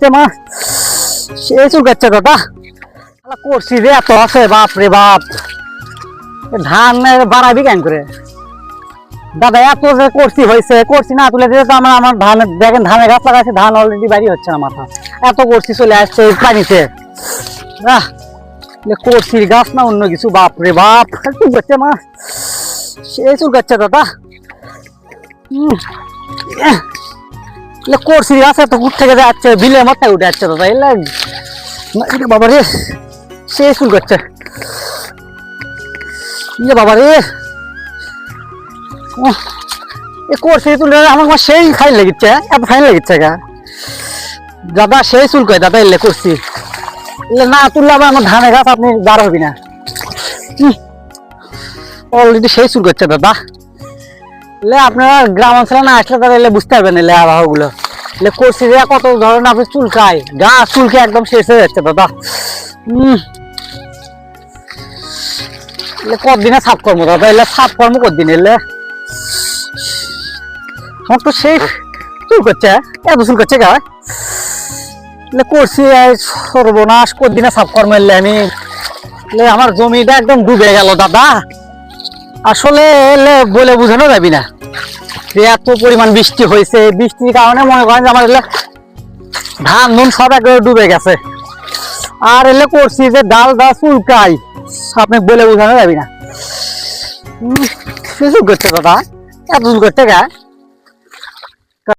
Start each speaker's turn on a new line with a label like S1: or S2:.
S1: মা সে চুলকাচ্ছে দাদা করছি রে এত আছে বাপ রে বাপ ধান বাড়াবি কেন করে দাদা এত যে করছি হয়েছে করছি না তুলে দিতে তো আমার ধান দেখেন ধানের গাছ লাগাচ্ছে ধান অলরেডি বাড়ি হচ্ছে না মাথা এত করছি চলে আসছে পানিতে করছি গাছ না অন্য কিছু বাপ রে বাপ চুলকাচ্ছে মা সে চুলকাচ্ছে দাদা করছি গাছ এত উঠ থেকে যাচ্ছে বিলের মাথায় উঠে যাচ্ছে দাদা এলে বাবা রে সে চুল করছে বাবা রে করছি তুলে আমার সেই ফাইন লেগেছে এত ফাইন লেগেছে দাদা সেই চুল করে দাদা এলে করছি না তুললে আবার আমার ধানের গাছ আপনি বার হবি না অলরেডি সেই চুল করছে দাদা আপনারা গ্রাম অঞ্চলে না আসলে তারা এলে বুঝতে পারবেন এলে আবহাওয়া গুলো করছি যে কত ধরনের আপনি চুলকায় গাছ চুলকে একদম শেষ হয়ে যাচ্ছে দাদা কতদিনে সাফ কর্ম দাদা এলে সাফ কর্ম কতদিন এলে আমার তো সেই চুল করছে এত চুল করছে গা করছি সর্বনাশ কতদিনে সাফ কর্ম এলে আমি আমার জমিটা একদম ডুবে গেল দাদা আসলে এলে বলে বোঝানো যাবি না এত পরিমাণ বৃষ্টি হয়েছে বৃষ্টির কারণে মনে করেন যে আমার এলে ধান নুন সব একবারে ডুবে গেছে আর এলে করছি যে ডাল দা চুলকাই আপনি বলে বোঝানো যাবি না করছে দাদা এত চুল করতে গা